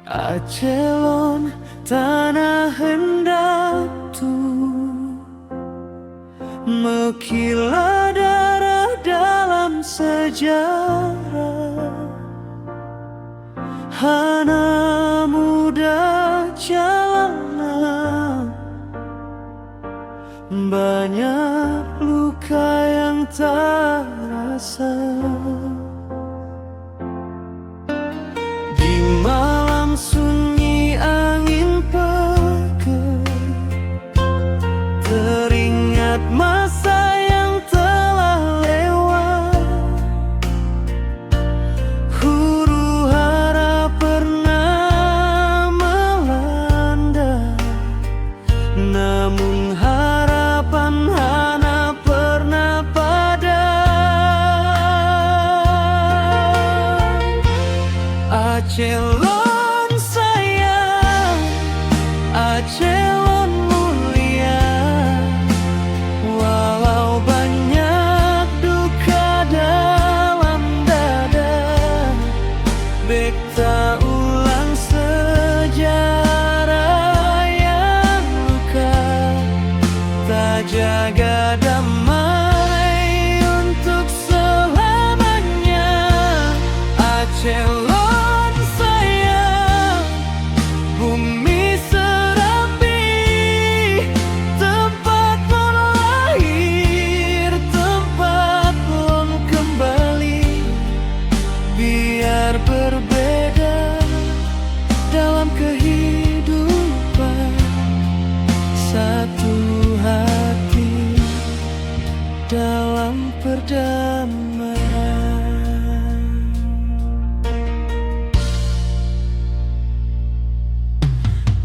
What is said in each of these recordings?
Acelon tanah hendatu, mekilah darah dalam sejarah. Hana muda jalanan, banyak luka yang tak rasa. Di malam sunyi angin pekat, teringat masa yang telah lewat. Huru hara pernah melanda, namun harapan hana pernah padam. Acelon sayang, Acelon mulia, walau banyak duka dalam dada, beta ulang sejarah yang luka, tak jaga damai untuk selamanya. Acelon sayang, bumi serapi, tempat lon lahir, tempat lon kembali. Biar berbeda dalam kehidupan, satu hati dalam perdamaian.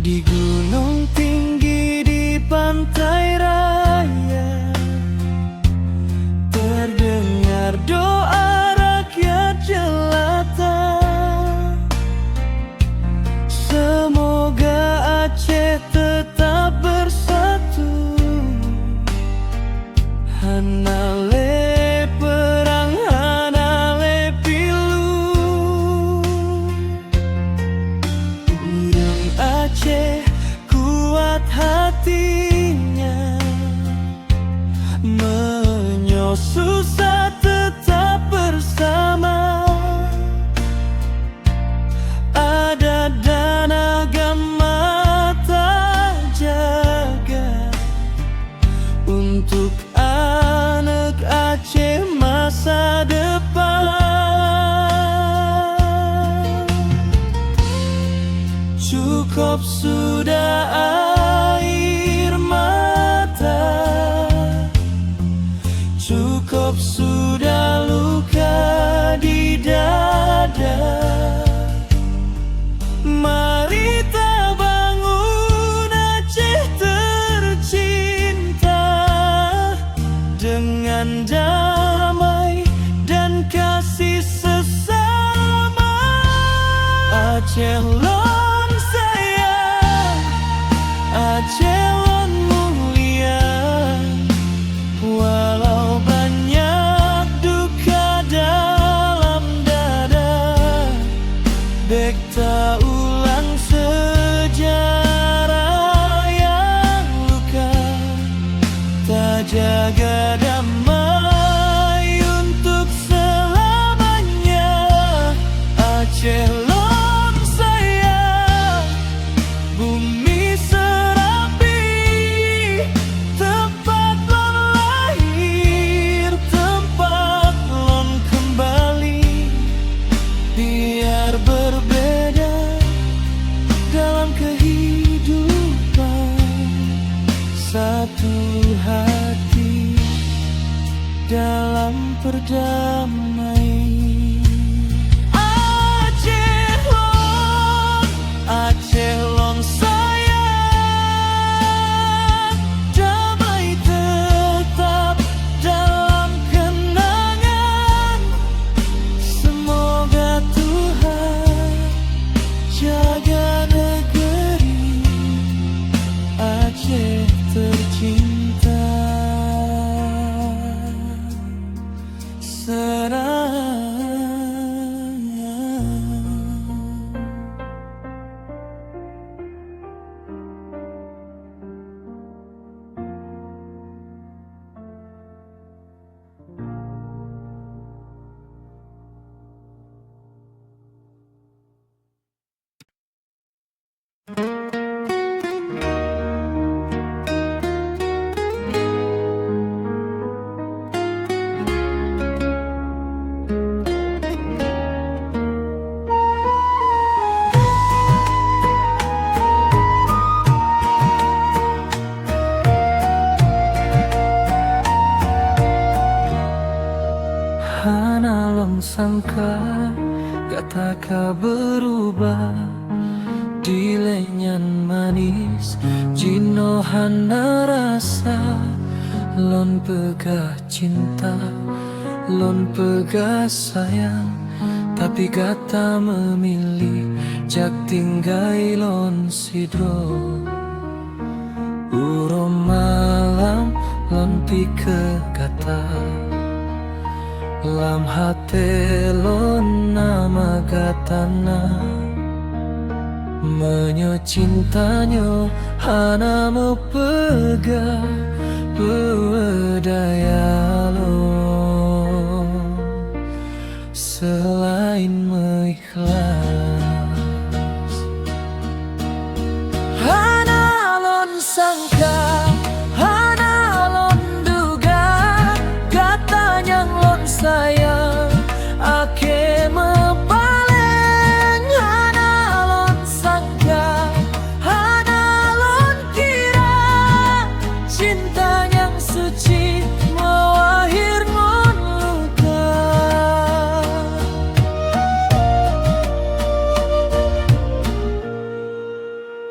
Di gunung tinggi, di pantai raya, terdengar doa rakyat jelata. Semoga Aceh tetap bersatu. Hanale perang, hanale pilu, urang Aceh kuat hatinya, menyo susah tetap bersama. Ada dan agama tak jaga untuk anak Aceh masa depan. Cukup sudah air mata, cukup sudah luka di dada. Mari kita bangun Aceh tercinta, dengan damai dan kasih sesama. Acelon sayang, Acelon mulia, walau banyak duka dalam dada, beta ulang sejarah yang luka, tak jaga damai untuk selamanya. Acelon sayang, bumi serapi, tempat lon lahir, tempat lon kembali. Biar berbeda ka berubah di lenyan manis jinohana rasa lon pegah cinta lon pegah sayang tapi kata memilih jak tinggai lon sidro uro malam lon pike kata lam hati lon nama katana menyo cintanya hana mepegah bedaya lo selain mengikhlas hana lon sangka hana lon duga katanya lon sayang ake mepaleng hana lon sangka hana lon kira cinta yang suci mewahir ngon luka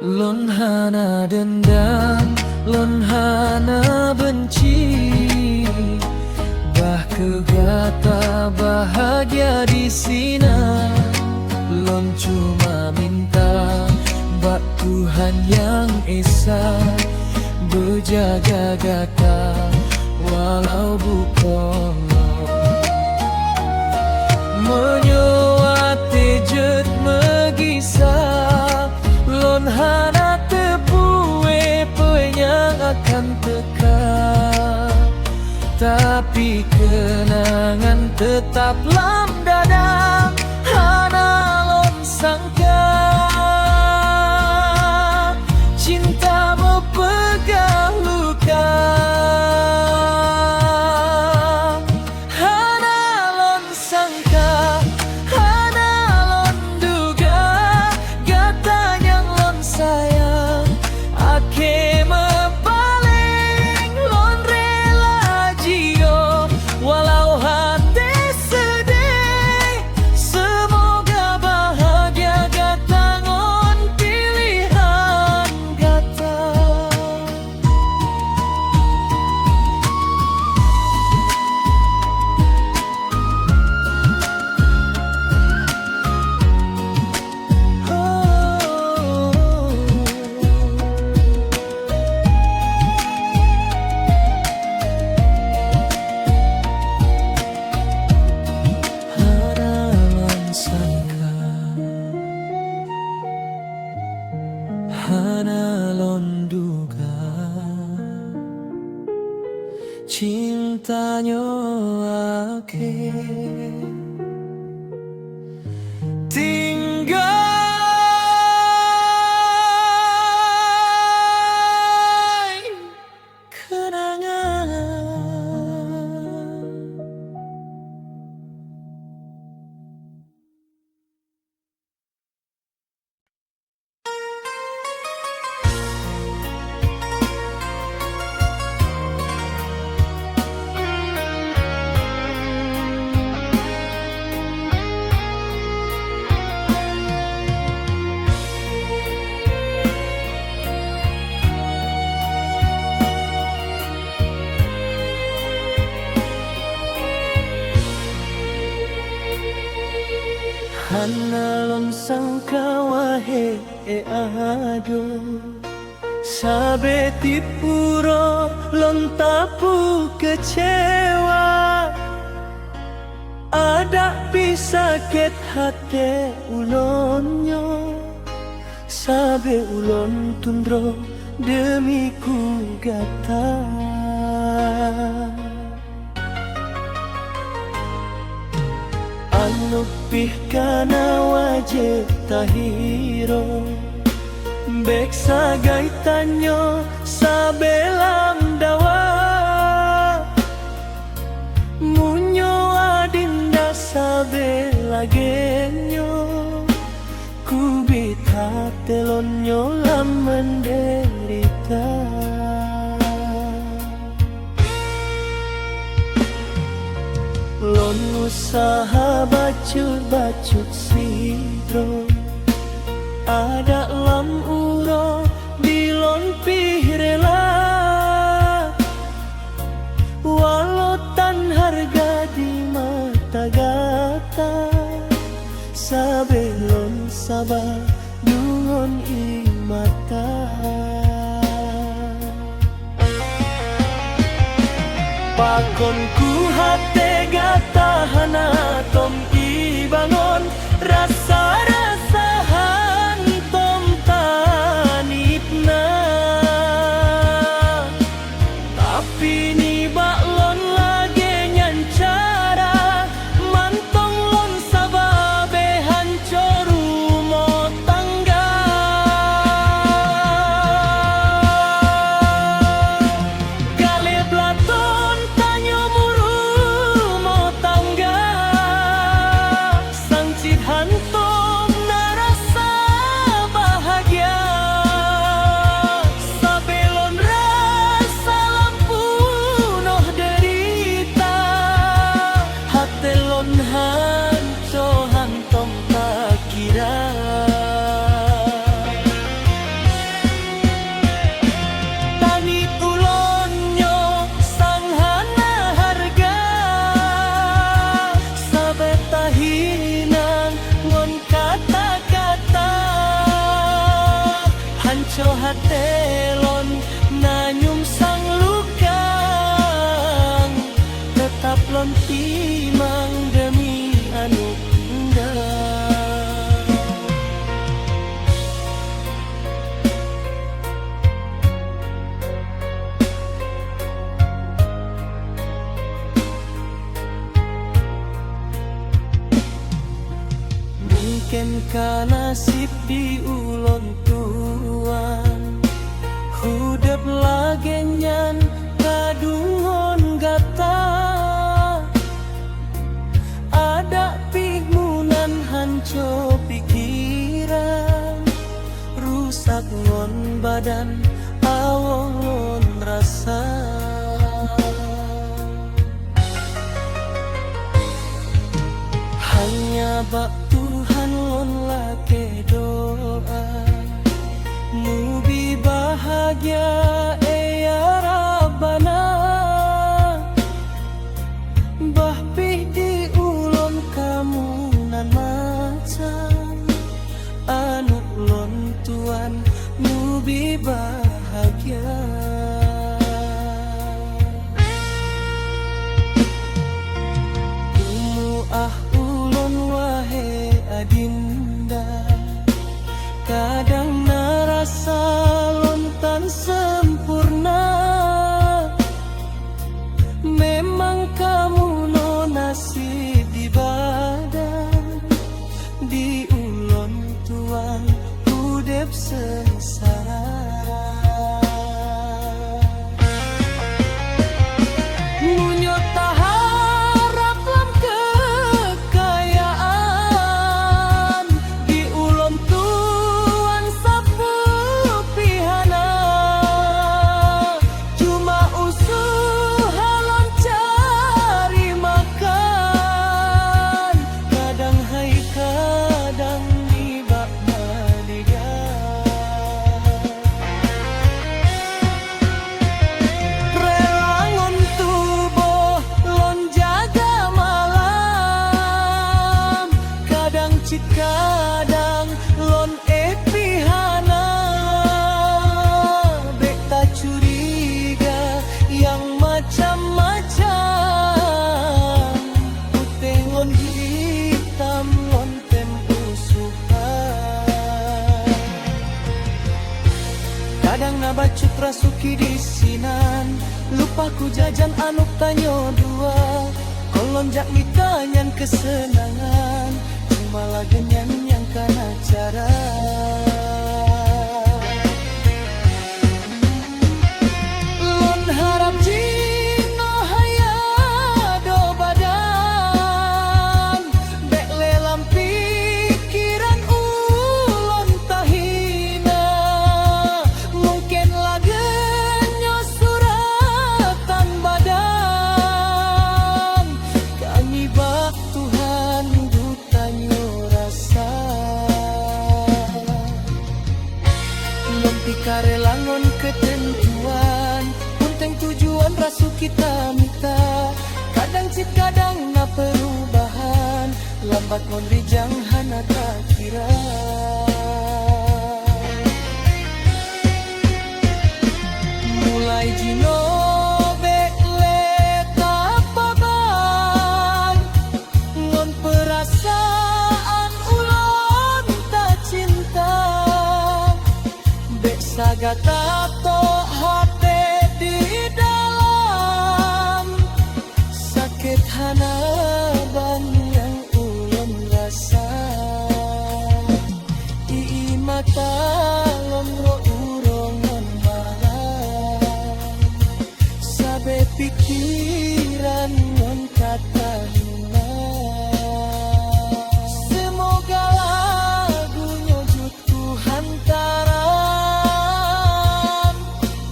lon hana dendam lon hana benci bah kegata bahagia di sini lon cuma minta bak Tuhan yang esa berjaga gaka walau bukan menyuati jet megisah lon hana tepue penyang akan teka tapi kenangan tetap lam dada hana lon sangka cinta mepegah luka hana lon sangka hana lon duga katanya lon sayang ake mepaleng lon rela jio walau hati sedih semoga bahagia gatangon pilihan kata hana lon sangka hana lon duga cintanya ake tinggal kenangan. Hana lon sangka wahe ado sabe tipuro lon tapu kecewa ada bisa ket hati ulonyo sabe ulon tundro demi ku gata Anupih kana wajib tahiro Bek sagai tanyo sabelam dawa Munyo adinda sabela genyo Kubita telonyo lam menderita Lon usaha bacut-bacut sidro ada lam uro dilon rela walau tan harga di mata gata sabelon sabar dungon imata pakon ku hate gata hana tom ibangon rasa-rasahan tom tanipna tapi ni baklon lagi nyancara mantong lon sababe hancur rumah tangga gale blaton tanyo muru mau tangga sang cid hantom narasa bahagia sabelon rasa lampu noh derita hatelon hanco hantom tak kira tani ulonyo sang hana harga sabeta hinang ngon kata-kata hanco hatelon nanyum sang lukang tetap lon timang demi anu indah. Mungkin ka nasib di ulon tuan hudep lagenyan kadungon gata ada pigmunan hanco pikiran rusak ngon badan awon rasa hanya bak Tuhan lon lake doa mubi bahagia ya Rabbana bah pih di ulon kamu nan macan anu lon tuan mubi bahagia ulon wahe adinda kadang narasa lontan sempurna memang kamu no nasib di badan di ulon tuan udep sengsara munyo taharap lam kekayaan di ulon tuan sapu pihana cuma usaha lon cari makan kadang hai kadang nibak maliga rela ngon tubuh lon jaga malam kadang cit kadang lon pihana bek tak curiga yang macam-macam putih lon hitam lon tempo suhan kadang nabacut rasuki di sinan lupa ku jajan anuk tanyo dua kolon jak mitanyan kesenangan cuma lagenyan yang kana cara lon harap jino haya do badan bek lelam pikiran ulon tahina mungkin lagenyo suratan badan kami bak karelangon ketentuan Punteng tujuan rasu kita minta Kadang cip kadang na perubahan Lambat ngon rijang hana tak kira Mulai jino bekle tapaban Ngon perasaan ulon tak cinta Bek sagata to hati di dalam Sakit hana bang yang ulon rasa Ii mata lomro urongan malam Sabe pikiran ngon kata hina Semoga lagunya jutku hantaran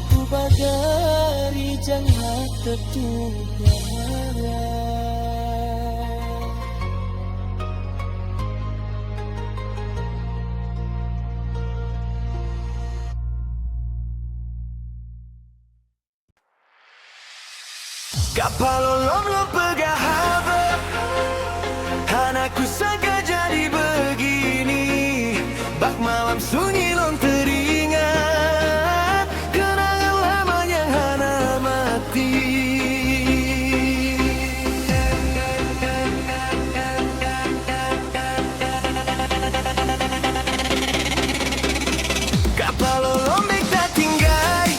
Ku bagari jangan tertutup Kapalolom lo pegahava Hanaku sangka jadi begini Bak malam sunyi lom teringat Kenangan lama yang hana mati Kapalolom bek tak tinggai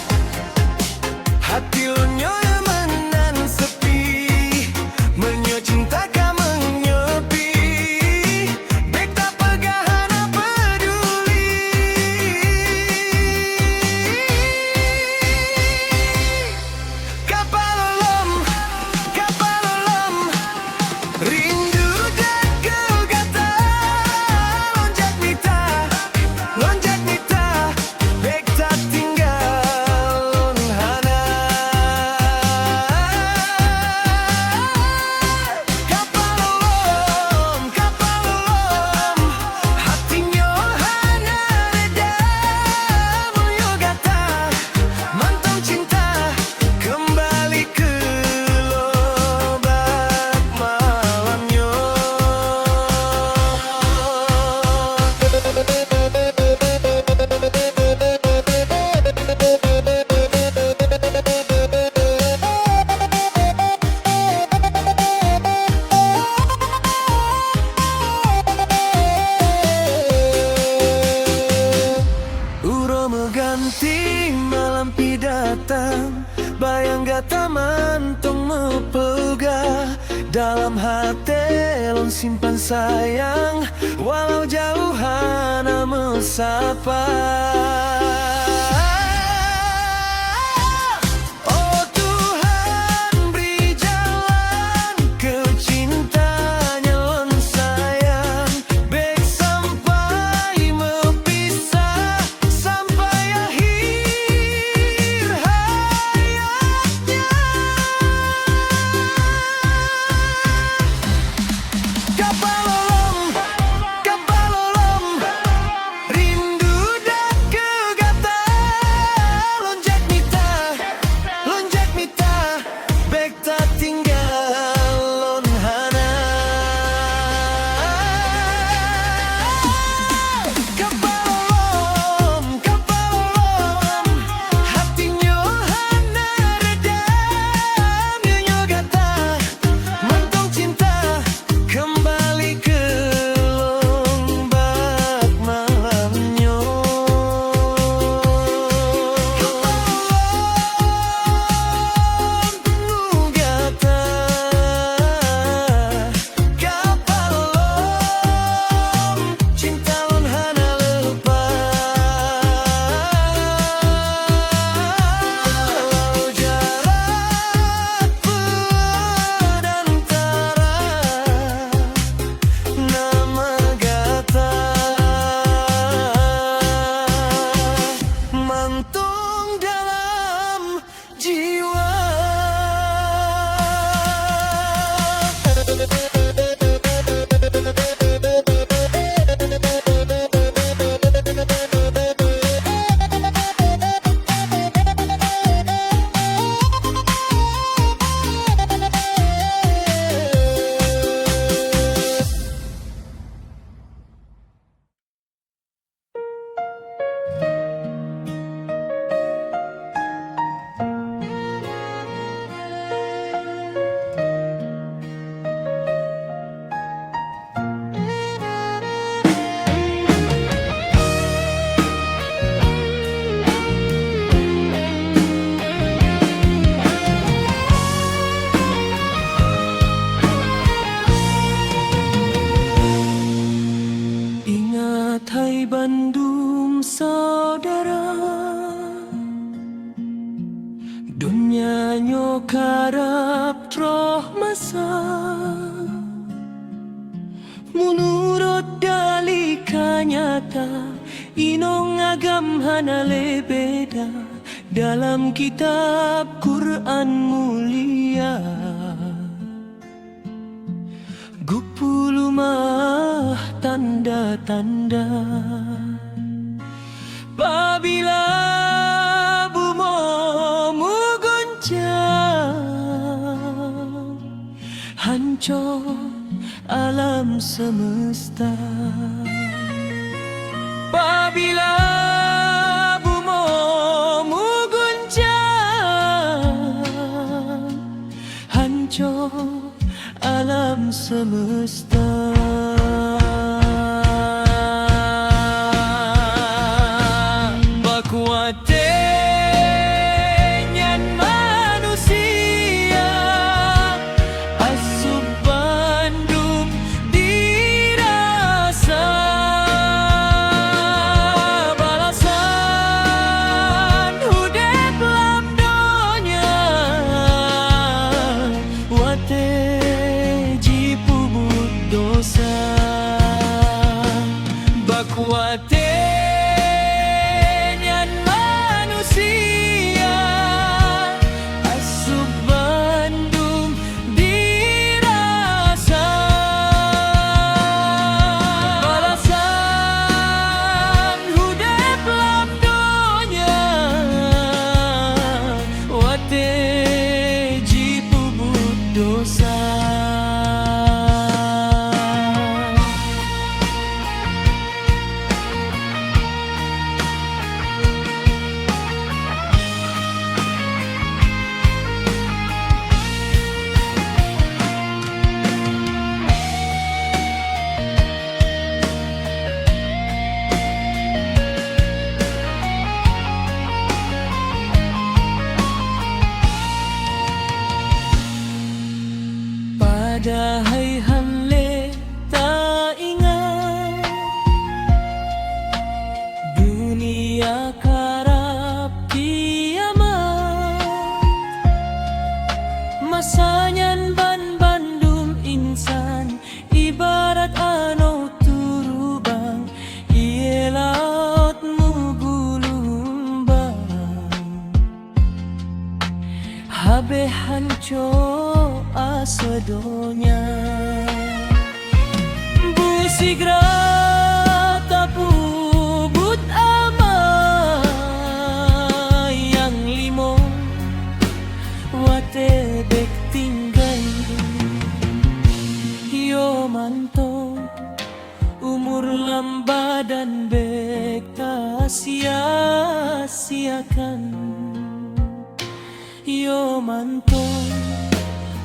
Hati lo nyonya malam pi datang Bayang gata mantong mepegah Dalam hati lon simpan sayang Walau jauh hana mesapa Oh Tuhan beri jalan ke cintanya lon sayang Bek sampai mepisah Sampai akhir hayatnya Kapalolom, kapalolom Rindu dak saudara, dunia nyo karap troh masa. Menurut dalika nyata, inong agam hanale beda dalam kitab Quran mulia. Gupulumah tanda-tanda apabila bumo mugoncang, hancur alam semesta. Apabila bumo mugoncang, hancur alam semesta. Bakuatenyan manusia asup Bandung dirasa, balasan hudep lam donya wate jipubut dosa. Bakuatenyan manusia asup Bandung dirasa, balasan hudep lam donya wate jipubut dosa. Padahal hanle tak ingat dunia karap kiamat. Masanyan Bandung insan ibarat anau turubang, iye laut mugulumbang. Habe hancur asedonya busigra tapu but ama yang limo wate bek tinggal. Yo manto umur lamba dan bek tak sia-siakan. Yo manto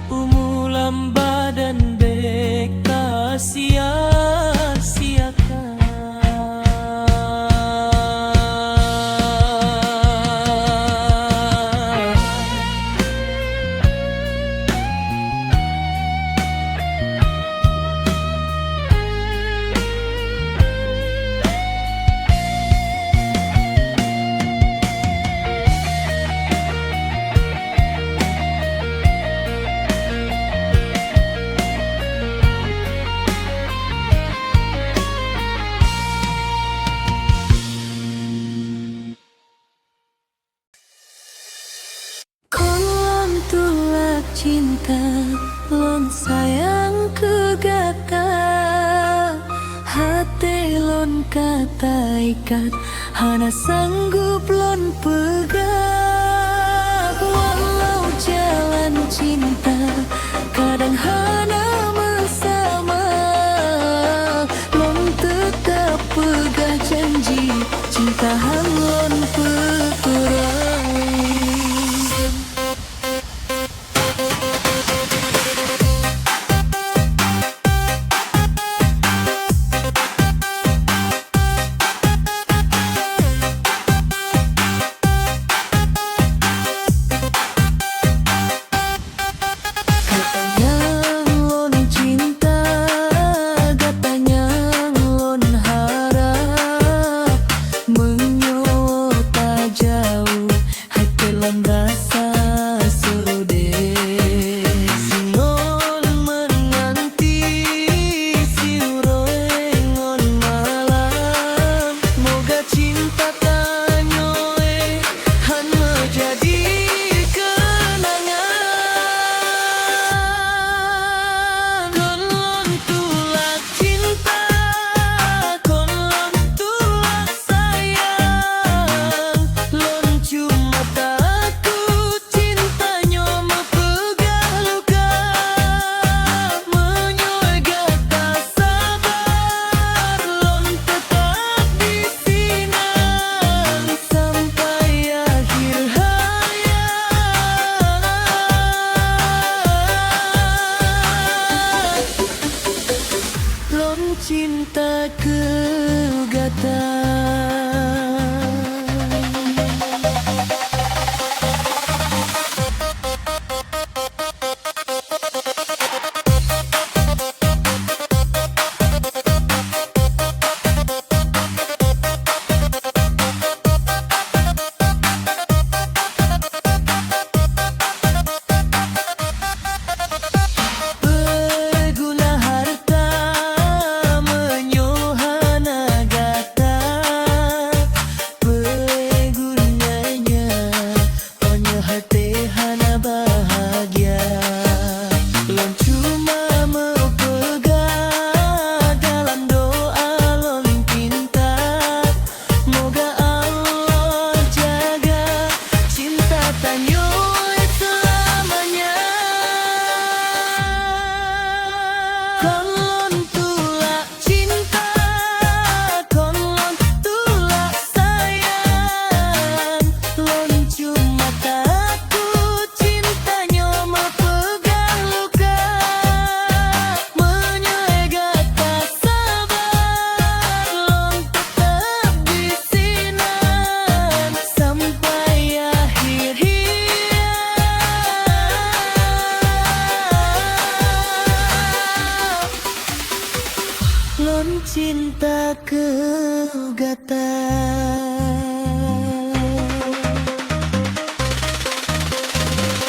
umur lamba dan bek tak sia-siakan. Cinta lon sayang kegata, hati lon kata ikat, hana sanggup lon pegang. Walau jalan cinta kadang hana bersama, lon tetap pegang janji, cinta han lon pekurang. Mừng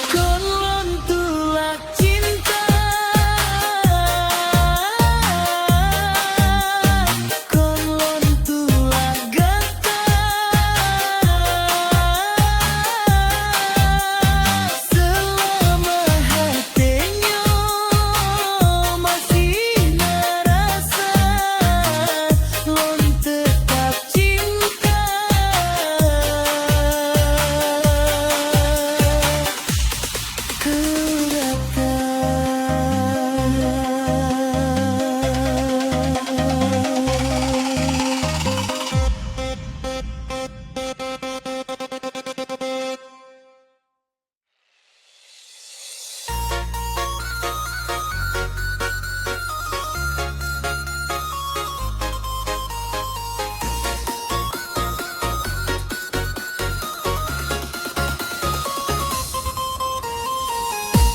Kolon tulak cinta, kolon tulak gata, selama hatinya masih narasa, lon tetap cinta.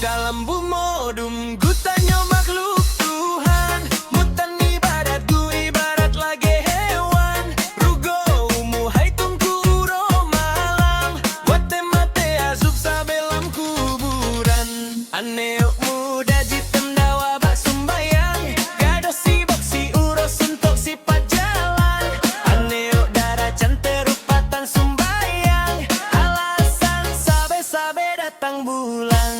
Dalam bumodum ku tanya makhluk Tuhan, mutan ibadat ku ibarat lagi hewan. Rugo umuhai tungku uro malam, wate mate asup sabelam kuburan. Aneo muda jitem dawa bak sumbayang, gado si boksi uro suntok si pajalan. Aneo darah canterupatan sumbayang, alasan sabe-sabe datang bulan.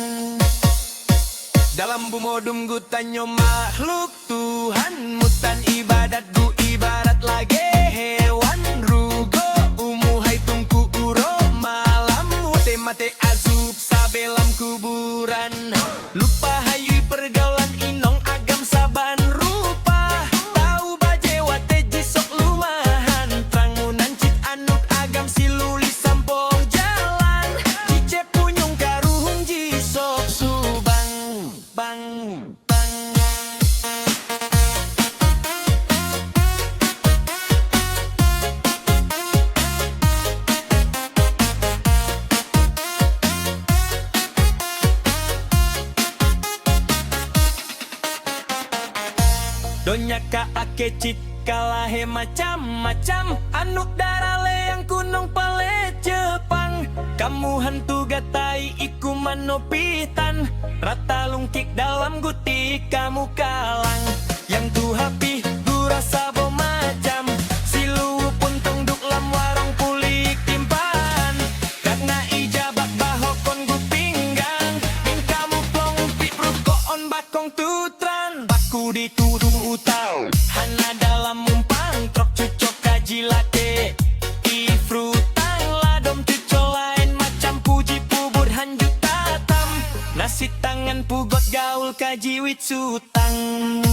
Dalam bumodum gu tanyo makhluk Tuhan, mutan ibadat gu ibarat lagi hewan. Rugo umuhai tungku uro malam, wate mate azub sabelam kuburan. Lupa hayui pergaulan inong agam saban rupa, tahu baje wate jisok lumahan. Trangunan cit anut agam siluli sampong jalan, cice punyung karuhung jisok subang bang bang. Donya ka ake cit kalahe macam-macam, anuk darale yang kunong pale Jepang. Kamu hantu gatai iku manopitan, rata lungkik dalam guti kamu kalang. Yang tu hapi gura sabo macam, silu pun tongduk lam warung pulik timpaan. Karena ijabak bahokon gu pinggang, ing kamu plong pi on bakong tutran. Baku dituduh utau, hana dalam mumpang trok cucok kaji late. Ifrutang ladom cucok lain macam puji pubur hanjut tatam. Nasi tangan pugot gaul kaji wit sutang.